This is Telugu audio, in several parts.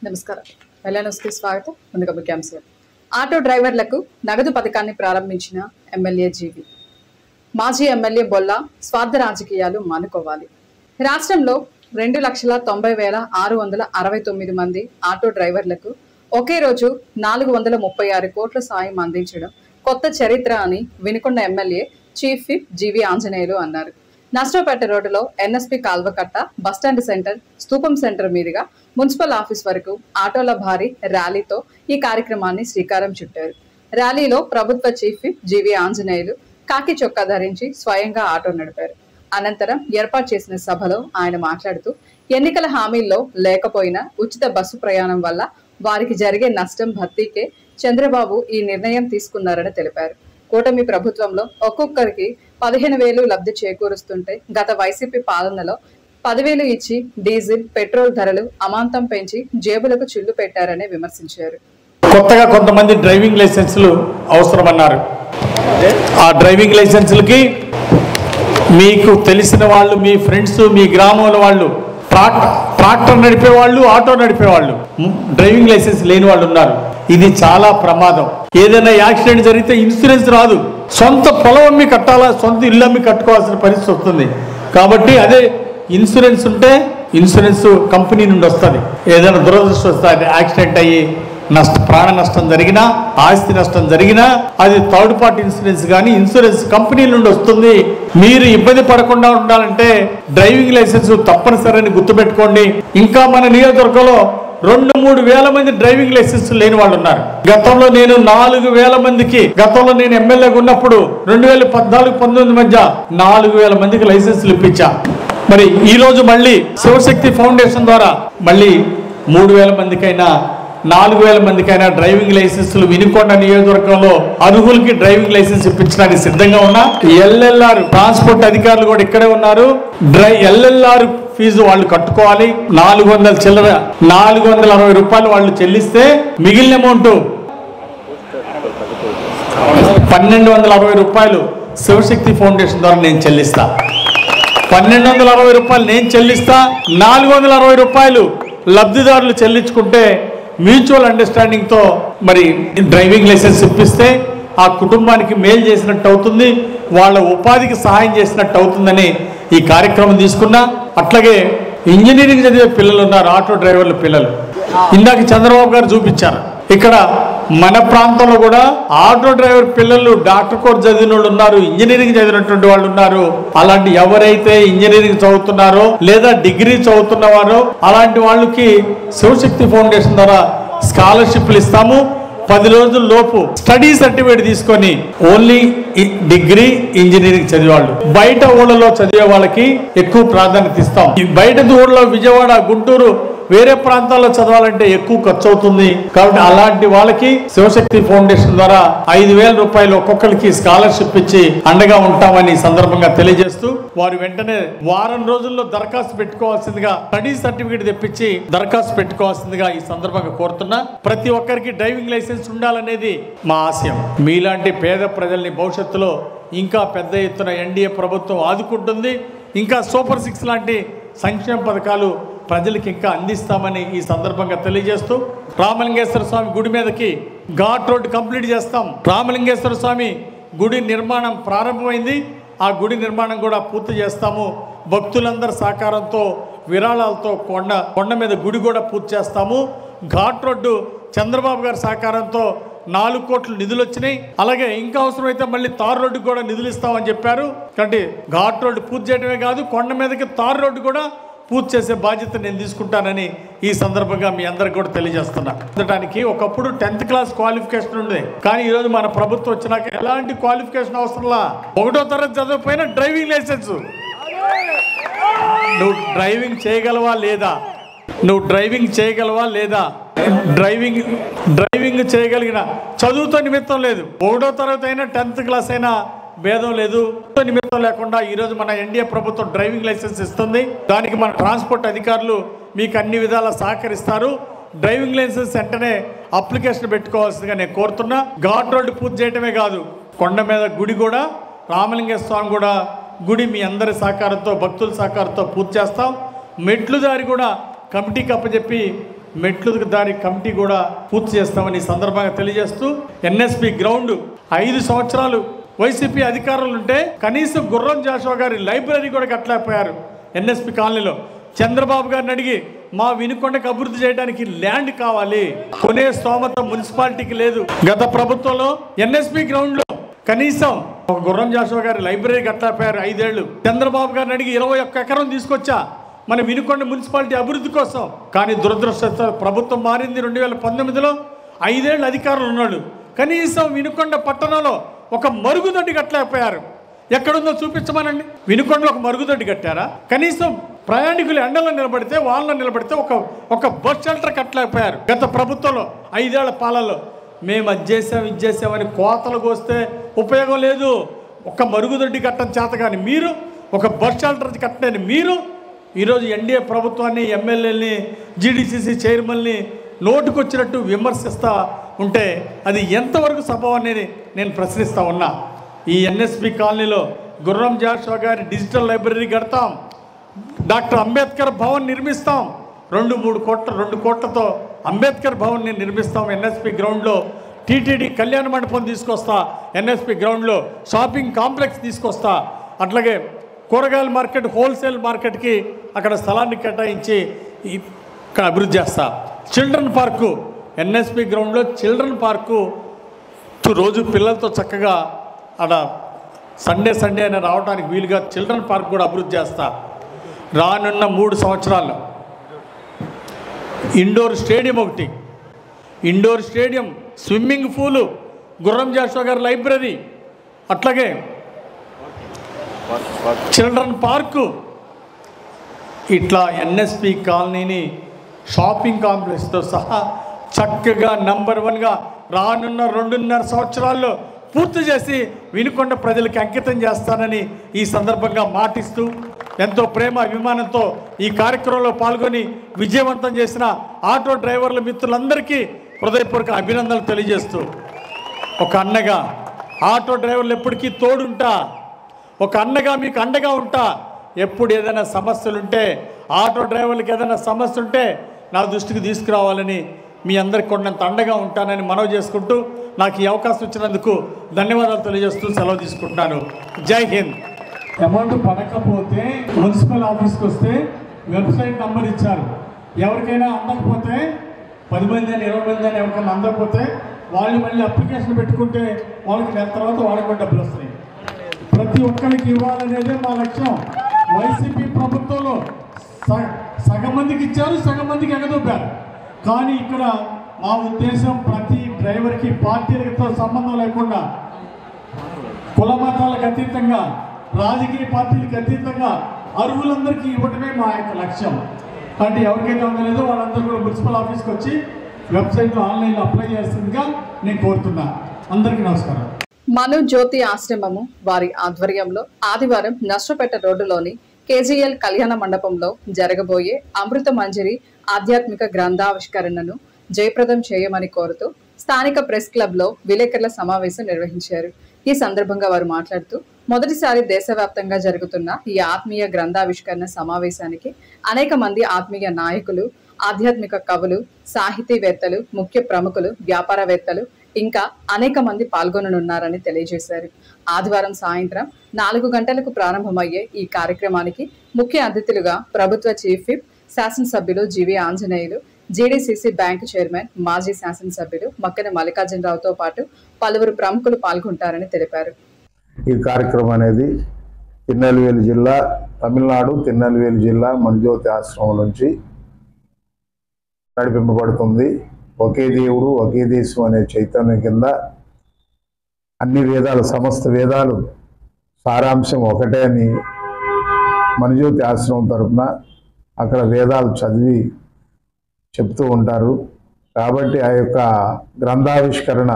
నమస్కారం. ఎల్ఎన్ఎస్కి స్వాగతం. ముందుగా ముఖ్యాంశాలు. ఆటో డ్రైవర్లకు నగదు పథకాన్ని ప్రారంభించిన ఎమ్మెల్యే జీవి. మాజీ ఎమ్మెల్యే బొల్లా స్వార్థ రాజకీయాలు మానుకోవాలి. రాష్ట్రంలో 2,90,669 మంది ఆటో డ్రైవర్లకు ఒకే రోజు 436 కోట్ల సాయం అందించడం కొత్త చరిత్ర అని వినుకొండ ఎమ్మెల్యే చీఫ్ విప్ జీవి ఆంజనేయులు అన్నారు. నష్టపేట రోడ్డులో ఎన్ఎస్పి కాల్వకట్ట, బస్టాండ్ సెంటర్, స్తూపం సెంటర్ మీదుగా మున్సిపల్ ఆఫీస్ వరకు ఆటోల భారీ ర్యాలీతో ఈ కార్యక్రమాన్ని శ్రీకారం చుట్టారు. ర్యాలీలో ప్రభుత్వ చీఫ్ విప్ జీవి ఆంజనేయులు కాకి చొక్కా ధరించి స్వయంగా ఆటో నడిపారు. అనంతరం ఏర్పాటు చేసిన సభలో ఆయన మాట్లాడుతూ ఎన్నికల హామీల్లో లేకపోయినా ఉచిత బస్సు ప్రయాణం వల్ల వారికి జరిగే నష్టం భర్తీకే చంద్రబాబు ఈ నిర్ణయం తీసుకున్నారని తెలిపారు. కూటమి ప్రభుత్వంలో ఒక్కొక్కరికి 15,000 లబ్ధి చేకూరుస్తుంటే గత వైసీపీ పాలనలో 10,000 ఇచ్చి డీజిల్, పెట్రోల్ ధరలు అమాంతం పెంచి జేబులకు చిల్లు పెట్టారని విమర్శించారు. కొత్తగా కొంతమంది డ్రైవింగ్ లైసెన్సులు అవసరమన్నారు. ఆ డ్రైవింగ్ లైసెన్సులకి మీకు తెలిసిన వాళ్ళు, మీ ఫ్రెండ్స్, మీ గ్రామంలో వాళ్ళు ట్రాక్టర్ నడిపేవాళ్ళు, ఆటో నడిపేవాళ్ళు, డ్రైవింగ్ లైసెన్స్ లేని వాళ్ళు ఉన్నారు. ఇది చాలా ప్రమాదం. ఏదైనా యాక్సిడెంట్ జరిగితే ఇన్సూరెన్స్ రాదు. సొంత పొలం అమ్మి కట్టాలా, సొంత ఇల్లు అమ్మి కట్టుకోవాల్సిన పరిస్థితి వస్తుంది. కాబట్టి అదే ఇన్సూరెన్స్ ఉంటే ఇన్సూరెన్స్ కంపెనీ నుండి వస్తుంది. ఏదైనా దురదృష్టవశాత్తు యాక్సిడెంట్ అయ్యి ప్రాణ నష్టం జరిగినా, ఆస్తి నష్టం జరిగినా అది థర్డ్ పార్టీ ఇన్సూరెన్స్ కానీ ఇన్సూరెన్స్ కంపెనీ నుండి వస్తుంది. మీరు ఇబ్బంది పడకుండా ఉండాలంటే డ్రైవింగ్ లైసెన్స్ తప్పనిసరిని గుర్తుపెట్టుకోండి. ఇంకా మన నియోజకవర్గంలో 2-3 వేల మంది డ్రైవింగ్ లైసెన్స్ లేని వాళ్ళు ఉన్నారు. గతంలో నేను 4,000 మందికి, గతంలో నేను ఎమ్మెల్యేగా ఉన్నప్పుడు 2014-19 మధ్య 4,000 మందికి లైసెన్సులు ఇప్పించా. మరి ఈ రోజు మళ్ళీ శివశక్తి ఫౌండేషన్ ద్వారా మళ్ళీ 3,000 మందికైనా 4,000 మందికైనా డ్రైవింగ్ లైసెన్సులు వినుకొండ నియోజకవర్గంలో అర్హులకి డ్రైవింగ్ లైసెన్స్ ఇప్పించడానికి సిద్ధంగా ఉన్నా. ఎల్ఎల్ఆర్ ట్రాన్స్పోర్ట్ అధికారులు కూడా ఇక్కడే ఉన్నారు. ఎల్ఎల్ఆర్ ఫీజు వాళ్ళు కట్టుకోవాలి. 460 రూపాయలు వాళ్ళు చెల్లిస్తే మిగిలిన అమౌంట్ 1,260 రూపాయలు శివశక్తి ఫౌండేషన్ ద్వారా నేను చెల్లిస్తా. 1,260 రూపాయలు నేను చెల్లిస్తా. 460 రూపాయలు లబ్ధిదారులు చెల్లించుకుంటే మ్యూచువల్ అండర్స్టాండింగ్తో మరి డ్రైవింగ్ లైసెన్స్ ఇప్పిస్తే ఆ కుటుంబానికి మేలు చేసినట్టు అవుతుంది, వాళ్ళ ఉపాధికి సహాయం చేసినట్టు అవుతుందని ఈ కార్యక్రమం తీసుకున్నా. అట్లాగే ఇంజనీరింగ్ చదివే పిల్లలు ఉన్నారు, ఆటో డ్రైవర్ల పిల్లలు. ఇందాక చంద్రబాబు గారు చూపించారు. ఇక్కడ మన ప్రాంతంలో కూడా ఆటో డ్రైవర్ పిల్లలు డాక్టర్ కోర్స్ చదివిన వాళ్ళు ఉన్నారు, ఇంజనీరింగ్ చదివినటువంటి వాళ్ళు ఉన్నారు. అలాంటి ఎవరైతే ఇంజనీరింగ్ చదువుతున్నారో లేదా డిగ్రీ చదువుతున్నవారో అలాంటి వాళ్ళకి శివశక్తి ఫౌండేషన్ ద్వారా స్కాలర్షిప్లు ఇస్తాము. 10 రోజుల లోపు స్టడీ సర్టిఫికేట్ తీసుకొని ఓన్లీ డిగ్రీ, ఇంజనీరింగ్ చదివేవాళ్ళు, బయట ఊళ్ళలో చదివే వాళ్ళకి ఎక్కువ ప్రాధాన్యత ఇస్తాం. బయట ఊళ్ళలో విజయవాడ, గుంటూరు, వేరే ప్రాంతాల్లో చదవాలంటే ఎక్కువ ఖర్చు అవుతుంది. కాబట్టి అలాంటి వాళ్ళకి శివశక్తి ఫౌండేషన్ ద్వారా 5,000 రూపాయలు ఒక్కొక్కరికి స్కాలర్షిప్ ఇచ్చి అండగా ఉంటామని సందర్భంగా తెలియజేస్తూ వారు వెంటనే వారం రోజుల్లో దరఖాస్తు పెట్టుకోవాల్సిందిగా, స్టడీ సర్టిఫికేట్ తెప్పించి దరఖాస్తు పెట్టుకోవాల్సిందిగా ఈ సందర్భంగా కోరుతున్నా. ప్రతి ఒక్కరికి డ్రైవింగ్ లైసెన్స్ ఉండాలనేది మా ఆశయం. మీలాంటి పేద ప్రజల్ని భవిష్యత్తులో ఇంకా పెద్ద ఎత్తున ఎన్డీఏ ప్రభుత్వం ఆదుకుంటుంది. ఇంకా సూపర్ 6 లాంటి సంక్షేమ పథకాలు ప్రజలకు ఇంకా అందిస్తామని ఈ సందర్భంగా తెలియజేస్తూ, రామలింగేశ్వర స్వామి గుడి మీదకి ఘాట్ రోడ్ కంప్లీట్ చేస్తాం. రామలింగేశ్వర స్వామి గుడి నిర్మాణం ప్రారంభమైంది. ఆ గుడి నిర్మాణం కూడా పూర్తి చేస్తాము. భక్తులందరి సహకారంతో, విరాళాలతో కొండ మీద గుడి కూడా పూర్తి చేస్తాము. ఘాట్ రోడ్డు చంద్రబాబు గారి సహకారంతో 4 కోట్లు నిధులు వచ్చినాయి. అలాగే ఇంకా అవసరమైతే మళ్ళీ తార్ రోడ్డు కూడా నిధులు ఇస్తామని చెప్పారు. కాబట్టి ఘాట్ రోడ్డు పూర్తి చేయడమే కాదు, కొండ మీదకి తార్ రోడ్డు కూడా పూర్తి చేసే బాధ్యత నేను తీసుకుంటానని ఈ సందర్భంగా మీ అందరికి కూడా తెలియజేస్తున్నా. దానికి ఒకప్పుడు 10th క్లాస్ క్వాలిఫికేషన్ ఉంది, కానీ ఈరోజు మన ప్రభుత్వం వచ్చినాక ఎలాంటి క్వాలిఫికేషన్ అవసరంలా. 1వ తరగతి చదివిపోయినా డ్రైవింగ్ లైసెన్స్. నువ్వు డ్రైవింగ్ చేయగలవా లేదా? డ్రైవింగ్ చేయగలిగిన చదువుతో నిమిత్తం లేదు. 1వ తరగతి అయినా 10th క్లాస్ అయినా భేదం లేదు. నిమిత్తం లేకుండా ఈరోజు మన ఎన్డీఏ ప్రభుత్వం డ్రైవింగ్ లైసెన్స్ ఇస్తుంది. దానికి మన ట్రాన్స్పోర్ట్ అధికారులు మీకు అన్ని విధాలా సహకరిస్తారు. డ్రైవింగ్ లైసెన్స్ వెంటనే అప్లికేషన్ పెట్టుకోవాల్సిందిగా నేను కోరుతున్నా. ఘాట్ రోడ్డు పూర్తి చేయడమే కాదు, కొండ మీద గుడి కూడా, రామలింగేశ్వర స్వామి కూడా గుడి మీ అందరి సహకారంతో, భక్తుల సహకారంతో పూర్తి చేస్తాం. మెట్లు దారి కూడా కమిటీకి అప్పచెప్పి మెట్లు దారి కమిటీ కూడా పూర్తి చేస్తామని ఈ సందర్భంగా తెలియజేస్తూ, ఎన్ఎస్పి గ్రౌండ్ 5 సంవత్సరాలు వైసీపీ అధికారులు ఉంటే కనీసం గుర్రం జాషువా గారి లైబ్రరీ కూడా కట్టలేకపోయారు. ఎన్ఎస్పి కాలనీలో చంద్రబాబు గారిని అడిగి మా వినుకొండకు అభివృద్ధి చేయడానికి ల్యాండ్ కావాలి, కొనే స్తోమత మున్సిపాలిటీకి లేదు. గత ప్రభుత్వంలో ఎన్ఎస్పి గ్రౌండ్ లో కనీసం ఒక గుర్రం జాషువా గారి లైబ్రరీ కట్టలేకపోయారు 5 ఏళ్ళు. చంద్రబాబు గారిని అడిగి 21 ఎకరం తీసుకొచ్చా మన వినుకొండ మున్సిపాలిటీ అభివృద్ధి కోసం. కానీ దురదృష్టవశాత్తు ప్రభుత్వం మారింది. 2019లో 5 ఏళ్ళు అధికారులు ఉన్నాడు. కనీసం వినుకొండ పట్టణంలో ఒక మరుగుదొడ్డి కట్టలేకపోయారు. ఎక్కడుందో చూపించమనండి. వినుకొండలో ఒక మరుగుదొడ్డి కట్టారా? కనీసం ప్రయాణికులు ఎండలో నిలబడితే వాళ్ళలో నిలబడితే ఒక బస్ షెల్టర్ కట్టలేకపోయారు. గత ప్రభుత్వంలో 5 ఏళ్ల పాలనలో మేము అది చేసాం ఇది చేసామని కోతలు కోస్తే ఉపయోగం లేదు. ఒక మరుగుదొడ్డి కట్టని చేత కానీ మీరు, ఒక బస్ షెల్టర్ కట్టని మీరు ఈరోజు ఎన్డీఏ ప్రభుత్వాన్ని, ఎమ్మెల్యేలని, జీడీసీసీ చైర్మన్ని నోటుకొచ్చినట్టు విమర్శిస్తూ ఉంటే అది ఎంతవరకు సబబు అనేది నేను ప్రశ్నిస్తూ ఉన్నా. ఈ ఎన్ఎస్పి కాలనీలో గుర్రం జాషువా గారి డిజిటల్ లైబ్రరీ కడతాం, డాక్టర్ అంబేద్కర్ భవన్ నిర్మిస్తాం, 2 కోట్లతో అంబేద్కర్ భవన్ని నిర్మిస్తాం. ఎన్ఎస్పి గ్రౌండ్లో టీటీడీ కళ్యాణ మండపం తీసుకొస్తా, ఎన్ఎస్పి గ్రౌండ్లో షాపింగ్ కాంప్లెక్స్ తీసుకొస్తా, అట్లాగే కూరగాయల మార్కెట్, హోల్సేల్ మార్కెట్కి అక్కడ స్థలాన్ని కేటాయించి ఇక్కడ అభివృద్ధి చేస్తా. చిల్డ్రన్ పార్కు, ఎన్ఎస్పి గ్రౌండ్లో చిల్డ్రన్ పార్కు రోజు పిల్లలతో చక్కగా అక్కడ సండే అయినా రావడానికి వీలుగా చిల్డ్రన్ పార్క్ కూడా అభివృద్ధి చేస్తా. రానున్న 3 సంవత్సరాల్లో ఇండోర్ స్టేడియం ఒకటి, indoor stadium, swimming pool, Gurram Jashuva గారి లైబ్రరీ, అట్లాగే చిల్డ్రన్ పార్కు, ఇట్లా ఎన్ఎస్పి కాలనీని షాపింగ్ కాంప్లెక్స్తో సహా చక్కగా నంబర్ 1గా రానున్న 2.5 సంవత్సరాల్లో పూర్తి చేసి వినుకొండ ప్రజలకు అంకితం చేస్తానని ఈ సందర్భంగా మాటిస్తూ, ఎంతో ప్రేమ అభిమానంతో ఈ కార్యక్రమంలో పాల్గొని విజయవంతం చేసిన ఆటో డ్రైవర్ల మిత్రులందరికీ హృదయపూర్వక అభినందనలు తెలియజేస్తూ, ఒక అన్నగా ఆటో డ్రైవర్లు ఎప్పటికీ తోడుంటా, ఒక అన్నగా మీకు అండగా ఉంటా. ఎప్పుడు ఏదైనా సమస్యలుంటే, ఆటో డ్రైవర్లకు ఏదైనా సమస్య ఉంటే నా దృష్టికి తీసుకురావాలని మీ అందరికి కొన్నంత అండగా ఉంటానని మనవి చేసుకుంటూ, నాకు ఈ అవకాశం ఇచ్చినందుకు ధన్యవాదాలు తెలియజేస్తూ సెలవు తీసుకుంటున్నాను. జై హింద్. అమౌంట్ పడకపోతే మున్సిపల్ ఆఫీస్కి వస్తే వెబ్సైట్ నంబర్ ఇచ్చారు. ఎవరికైనా అందకపోతే 10 మంది అని 20 మంది అని ఎవరికైనా అందకపోతే వాళ్ళు మళ్ళీ అప్లికేషన్ పెట్టుకుంటే వాళ్ళకి నెల తర్వాత వాళ్ళకి కూడా డబ్బులు వస్తాయి. ప్రతి ఒక్కరికి ఇవ్వాలనేదే మా లక్ష్యం. వైసీపీ ప్రభుత్వంలో సగం మందికి ఇచ్చారు, సగం మందికి ఎగదొప్పారు. కానీ ఇక్కడ మా ఉద్దేశం ప్రతి డ్రైవర్కి పార్టీలతో సంబంధం లేకుండా, కుల మతాలకు అతీతంగా, రాజకీయ పార్టీలకు అతీతంగా అర్హులందరికీ ఇవ్వడమే మా యొక్క లక్ష్యం. అంటే ఎవరికైతే అందలేదో వాళ్ళందరూ కూడా మున్సిపల్ ఆఫీస్కి వచ్చి వెబ్సైట్లో ఆన్లైన్లో అప్లై చేస్తుందిగా నేను కోరుతున్నా. అందరికీ నమస్కారం. మను జ్యోతి ఆశ్రమము వారి ఆధ్వర్యంలో ఆదివారం నష్టపేట రోడ్డులోని కేజీఎల్ కళ్యాణ మండపంలో జరగబోయే అమృత మంజరి ఆధ్యాత్మిక గ్రంథావిష్కరణను జయప్రదం చేయమని కోరుతూ స్థానిక ప్రెస్ క్లబ్ లో విలేకరుల సమావేశం నిర్వహించారు. ఈ సందర్భంగా వారు మాట్లాడుతూ, మొదటిసారి దేశవ్యాప్తంగా జరుగుతున్న ఈ ఆత్మీయ గ్రంథావిష్కరణ సమావేశానికి అనేక మంది ఆత్మీయ నాయకులు, ఆధ్యాత్మిక కవులు, సాహితీవేత్తలు, ముఖ్య ప్రముఖులు, వ్యాపారవేత్తలు ఇంకా అనేక మంది పాల్గొననున్నారని తెలియజేశారు. ఆదివారం సాయంత్రం 4 గంటలకు ప్రారంభమయ్యే ఈ కార్యక్రమానికి ముఖ్య అతిథులుగా ప్రభుత్వ చీఫ్ విప్ శాసనసభ్యులు జీవి ఆంజనేయులు, జీడీసీసీ బ్యాంకు చైర్మన్, మాజీ శాసనసభ్యులు మక్కన మల్లికార్జునరావుతో పాటు పలువురు ప్రముఖులు పాల్గొంటారని తెలిపారు. ఈ కార్యక్రమం అనేది తిరునెల్వేలి జిల్లా, తమిళనాడు తిరునెల్వేలి జిల్లా మనుజ్యోతి ఆశ్రమం నుంచి నడిపింపబడుతుంది. ఒకే దేవుడు ఒకే దేశం అనే చైతన్యం కింద అన్ని వేదాలు, సమస్త వేదాలు సారాంశం ఒకటే అని మనుజ్యోతి ఆశ్రమం తరఫున అక్కడ వేదాలు చదివి చెప్తూ ఉంటారు. కాబట్టి ఆ యొక్క గ్రంథావిష్కరణ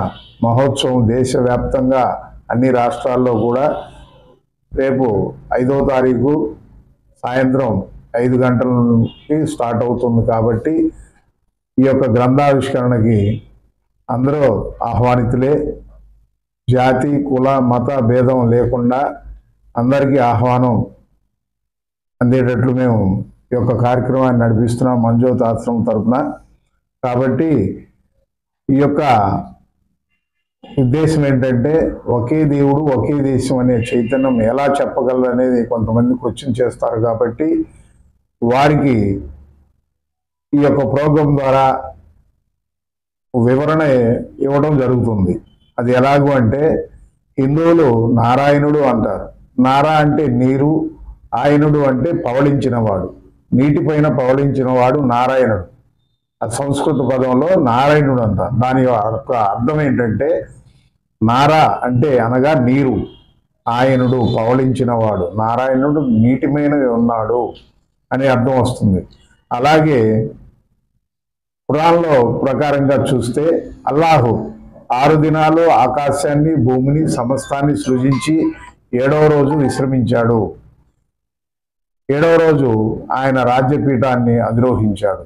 మహోత్సవం దేశవ్యాప్తంగా అన్ని రాష్ట్రాల్లో కూడా రేపు 5వ తారీఖు సాయంత్రం 5 గంటలకి స్టార్ట్ అవుతుంది. కాబట్టి ఈ యొక్క గ్రంథావిష్కరణకి అందరూ ఆహ్వానితులే. జాతి, కుల, మత భేదం లేకుండా అందరికీ ఆహ్వానం అందేటట్లు మేము ఈ యొక్క కార్యక్రమాన్ని నడిపిస్తున్నాం మనుజ్యోతి ఆశ్రమం తరఫున. కాబట్టి ఈ యొక్క ఉద్దేశం ఏంటంటే ఒకే దేవుడు ఒకే దేశం అనే చైతన్యం ఎలా చెప్పగలరు అనేది కొంతమంది క్వశ్చన్ చేస్తారు. కాబట్టి వారికి ఈ యొక్క ప్రోగ్రాం ద్వారా వివరణ ఇవ్వడం జరుగుతుంది. అది ఎలాగూ అంటే హిందువులు నారాయణుడు అంటారు. నారా అంటే నీరు, ఆయనుడు అంటే పవళించినవాడు, నీటిపైన పవళించినవాడు నారాయణుడు. ఆ సంస్కృత పదంలో నారాయణుడు అంటారు. దాని యొక్క అర్థం ఏంటంటే నారా అంటే అనగా నీరు, ఆయనుడు పవళించినవాడు, నారాయణుడు నీటి మీద ఉన్నాడు అనే అర్థం వస్తుంది. అలాగే ఖురాన్లో ప్రకారంగా చూస్తే అల్లాహు 6 దినాలు ఆకాశాన్ని భూమిని సమస్తాన్ని సృజించి 7వ రోజు విశ్రమించాడు. 7వ రోజు ఆయన రాజ్యపీఠాన్ని అధిరోహించాడు.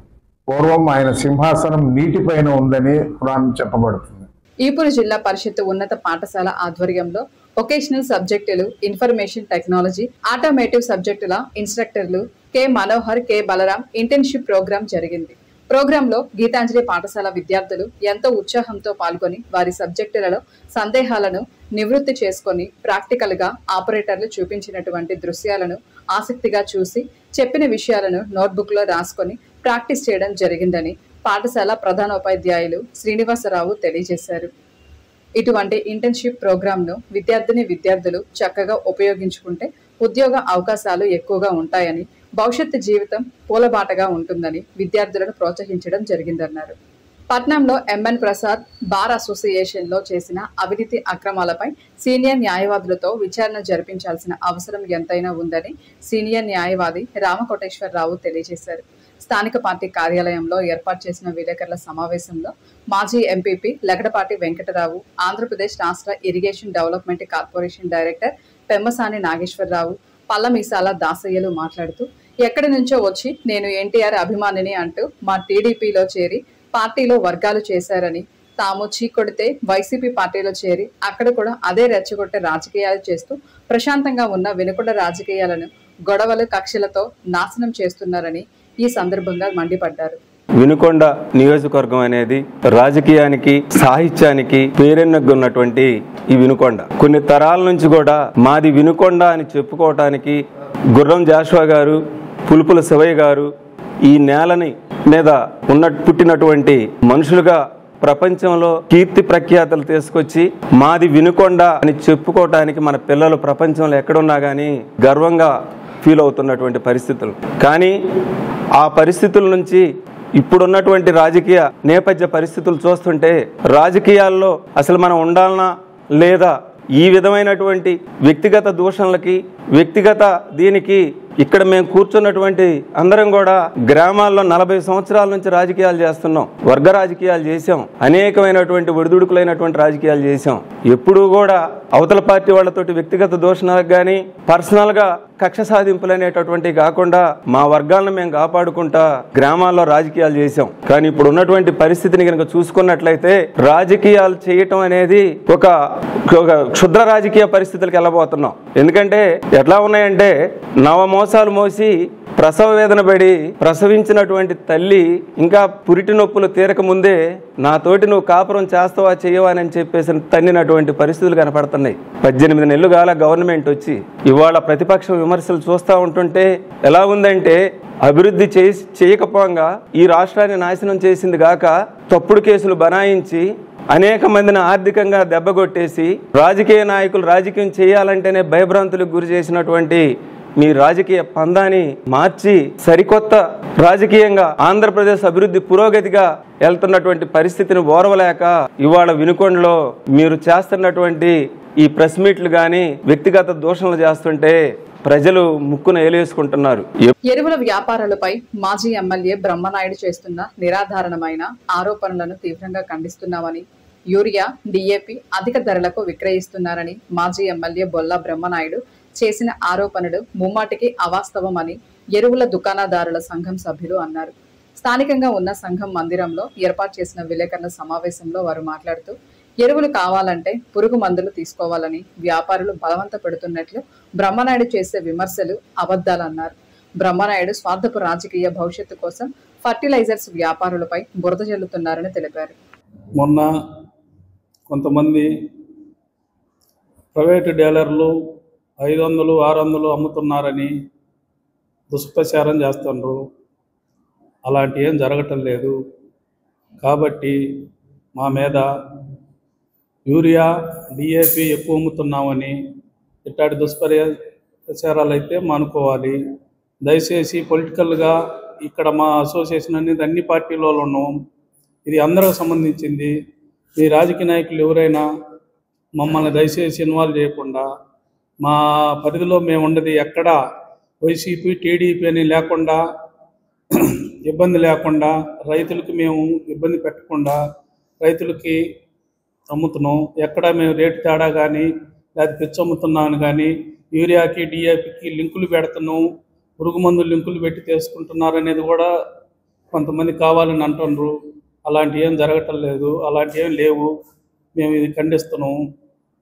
పూర్వం ఆయన సింహాసనం నీటిపైన ఉందని ఖురాన్ చెప్పబడుతుంది. ఈపూరు జిల్లా పరిషత్ ఉన్నత పాఠశాల ఆధ్వర్యంలో వొకేషనల్ సబ్జెక్టులు, ఇన్ఫర్మేషన్ టెక్నాలజీ, ఆటోమేటివ్ సబ్జెక్టుల ఇన్స్ట్రక్టర్లు K Manohar, K Balaram internship programme జరిగింది. ప్రోగ్రాంలో గీతాంజలి పాఠశాల విద్యార్థులు ఎంతో ఉత్సాహంతో పాల్గొని వారి సబ్జెక్టులలో సందేహాలను నివృత్తి చేసుకొని ప్రాక్టికల్ గా ఆపరేటర్లు చూపించినటువంటి దృశ్యాలను ఆసక్తిగా చూసి చెప్పిన విషయాలను నోట్బుక్ లో రాసుకొని ప్రాక్టీస్ చేయడం జరిగిందని పాఠశాల ప్రధానోపాధ్యాయులు శ్రీనివాసరావు తెలియజేశారు. ఇటువంటి ఇంటర్న్షిప్ ప్రోగ్రాంను విద్యార్థులు చక్కగా ఉపయోగించుకుంటే ఉద్యోగ అవకాశాలు ఎక్కువగా ఉంటాయని, భవిష్యత్తు జీవితం పూలబాటగా ఉంటుందని విద్యార్థులను ప్రోత్సహించడం జరిగిందన్నారు. పట్నంలో ఎంఎన్ ప్రసాద్ బార్ అసోసియేషన్ లో చేసిన అవినీతి అక్రమాలపై సీనియర్ న్యాయవాదులతో విచారణ జరిపించాల్సిన అవసరం ఎంతైనా ఉందని సీనియర్ న్యాయవాది రామకోటేశ్వరరావు తెలియజేశారు. స్థానిక పార్టీ కార్యాలయంలో ఏర్పాటు చేసిన విలేకరుల సమావేశంలో మాజీ ఎంపీపీ లగడపాటి వెంకటరావు, ఆంధ్రప్రదేశ్ రాష్ట్ర irrigation development corporation director Pemmasani Nageswararao, Pallamisala దాసయ్యలు మాట్లాడుతూ ఎక్కడి నుంచో వచ్చి నేను ఎన్టీఆర్ అభిమానిని అంటూ మా టీడీపీలో చేరి పార్టీలో వర్గాలు చేశారని, తాము చీకొడితే వైసీపీ పార్టీలో చేరి అక్కడ కూడా అదే రెచ్చగొట్టే రాజకీయాలు చేస్తూ ప్రశాంతంగా ఉన్న వినుకొండ రాజకీయాలను గొడవలు కక్షలతో నాశనం చేస్తున్నారని ఈ సందర్భంగా మండిపడ్డారు. వినుకొండ నియోజకవర్గం అనేది రాజకీయానికి, సాహిత్యానికి పేరెన్నగున్నటువంటి ఈ వినుకొండ కొన్ని తరాల నుంచి కూడా మాది వినుకొండ అని చెప్పుకోవటానికి గుర్రం జాషువా గారు, పులుపుల శివయ్య గారు ఈ నేలని మీద పుట్టినటువంటి మనుషులుగా ప్రపంచంలో కీర్తి ప్రఖ్యాతలు తీసుకొచ్చి మాది వినుకొండ అని చెప్పుకోవటానికి మన పిల్లలు ప్రపంచంలో ఎక్కడున్నా కానీ గర్వంగా ఫీల్ అవుతున్నటువంటి పరిస్థితులు. కానీ ఆ పరిస్థితుల నుంచి ఇప్పుడున్నటువంటి రాజకీయ నేపథ్య పరిస్థితులు చూస్తుంటే రాజకీయాల్లో అసలు మనం ఉండాలనా లేదా, ఈ విధమైనటువంటి వ్యక్తిగత దూషణలకి, వ్యక్తిగత దీనికి ఇక్కడ మేము కూర్చున్నటువంటి అందరం కూడా గ్రామాల్లో 40 సంవత్సరాల నుంచి రాజకీయాలు చేస్తున్నాం. వర్గ రాజకీయాలు చేసాం, అనేకమైనటువంటి ఒడిదుడుకులైనటువంటి రాజకీయాలు చేసాం. ఎప్పుడూ కూడా అవతల పార్టీ వాళ్ళతోటి వ్యక్తిగత దూషణలకు కానీ పర్సనల్ గా కక్ష సాధింపులు అనేటటువంటివి కాకుండా మా వర్గాలను మేము కాపాడుకుంటా గ్రామాల్లో రాజకీయాలు చేసాం. కానీ ఇప్పుడు ఉన్నటువంటి పరిస్థితిని కనుక చూసుకున్నట్లయితే రాజకీయాలు చేయటం అనేది ఒక క్షుద్ర రాజకీయ పరిస్థితులకు వెళ్ళబోతున్నాం. ఎందుకంటే ఎట్లా ఉన్నాయంటే నవమోసాలు మోసి ప్రసవ వేదన పడి ప్రసవించినటువంటి తల్లి ఇంకా పురిటి నొప్పులు తీరక ముందే నాతోటి నువ్వు కాపురం చేస్తావా చేయవా అని చెప్పేసి తన్నినటువంటి పరిస్థితులు కనపడుతున్నాయి. 18 నెలలు కాల గవర్నమెంట్ వచ్చి ఇవాళ ప్రతిపక్ష విమర్శలు చూస్తూ ఉంటుంటే ఎలా ఉందంటే అభివృద్ధి చేయకపోగా ఈ రాష్ట్రాన్ని నాశనం చేసింది గాక తప్పుడు కేసులు బనాయించి అనేక మందిని ఆర్థికంగా దెబ్బగొట్టేసి రాజకీయ నాయకులు రాజకీయం చేయాలంటేనే భయభ్రాంతులకు గురి చేసినటువంటి మీ రాజకీయ పందాన్ని మార్చి సరికొత్త రాజకీయంగా ఆంధ్రప్రదేశ్ అభివృద్ధి పురోగతిగా వెళ్తున్నటువంటి పరిస్థితిని ఓర్వలేక ఇవాళ వినుకొండలో మీరు చేస్తున్నటువంటి ఈ ప్రెస్ మీట్లు గాని వ్యక్తిగత దూషణలు చేస్తుంటే ప్రజలు ముక్కున ఏలేసుకుంటున్నారు. ఎరువుల వ్యాపారాలపై మాజీ ఎమ్మెల్యే బ్రహ్మనాయుడు చేస్తున్న నిరాధారణమైన ఆరోపణలను తీవ్రంగా ఖండిస్తున్నామని, యూరియా, డిఏపి అధిక ధరలకు విక్రయిస్తున్నారని మాజీ ఎమ్మెల్యే బొల్లా బ్రహ్మనాయుడు చేసిన ఆరోపణలు ముమ్మాటికి అవాస్తవమని ఎరువుల దుకాణదారుల సంఘం సభ్యులు అన్నారు. స్థానికంగా ఉన్న సంఘం మందిరంలో ఏర్పాటు చేసిన విలేకరుల సమావేశంలో వారు మాట్లాడుతూ ఎరువులు కావాలంటే పురుగు మందులు తీసుకోవాలని వ్యాపారులు బలవంత పెడుతున్నట్లు బ్రహ్మనాయుడు చేసే విమర్శలు అబద్ధాలన్నారు. బ్రహ్మనాయుడు స్వార్థపు రాజకీయ భవిష్యత్తు కోసం ఫర్టిలైజర్స్ వ్యాపారులపై బురద జల్లుతున్నారని తెలిపారు. మొన్న కొంతమంది ప్రైవేటు డీలర్లు 500, 600 అమ్ముతున్నారని దుష్ప్రచారం చేస్తున్నారు. అలాంటి ఏం జరగటం లేదు. కాబట్టి మా మీద యూరియా, డిఏపి ఎక్కువ అమ్ముతున్నామని ఇట్లాంటి దుష్ప్రచారాలు అయితే మానుకోవాలి. దయచేసి పొలిటికల్గా ఇక్కడ మా అసోసియేషన్ అనేది అన్ని పార్టీలలో ఉన్నాం. ఇది అందరికి సంబంధించింది. మీ రాజకీయ నాయకులు ఎవరైనా మమ్మల్ని దయచేసి ఇన్వాల్వ్ చేయకుండా, మా పరిధిలో మేము ఉండదు ఎక్కడ వైసీపీ, టీడీపీ అని లేకుండా, ఇబ్బంది లేకుండా, రైతులకి మేము ఇబ్బంది పెట్టకుండా రైతులకి అమ్ముతున్నాం. ఎక్కడ మేము రేటు తేడా కానీ లేదా పిచ్చి అమ్ముతున్నామని కానీ, యూరియాకి, డిఏపికి లింకులు పెడుతున్నాం, పురుగు మందులు లింకులు పెట్టి తీసుకుంటున్నారు అనేది కూడా కొంతమంది కావాలని అంటున్నారు. అలాంటి ఏం జరగటం లేదు, అలాంటి ఏం లేవు. మేము ఇది ఖండిస్తున్నాం.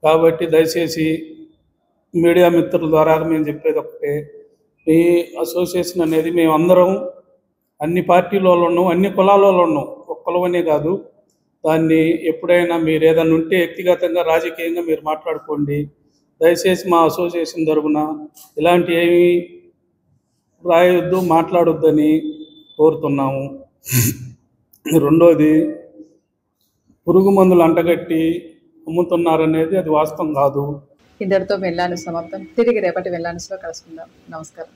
కాబట్టి దయచేసి మీడియా మిత్రుల ద్వారా మేము చెప్పేది ఒకటే, ఈ అసోసియేషన్ అనేది మేమందరం అన్ని పార్టీలలో ఉన్నాం, అన్ని కులాలలో ఉన్నాం, ఒక కులమనే కాదు. దాన్ని ఎప్పుడైనా మీరు ఏదైనా ఉంటే వ్యక్తిగతంగా రాజకీయంగా మీరు మాట్లాడుకోండి. దయచేసి మా అసోసియేషన్ తరపున ఇలాంటి ఏమీ రాయొద్దు, మాట్లాడొద్దని కోరుతున్నాము. రెండోది, పురుగు మందులు అంటగట్టి అమ్ముతున్నారనేది అది వాస్తవం కాదు. ఇంతటితో వెల్లాను సమాప్తం. తిరిగి రేపటి వెల్లానులో కలుసుకుందాం. నమస్కారం.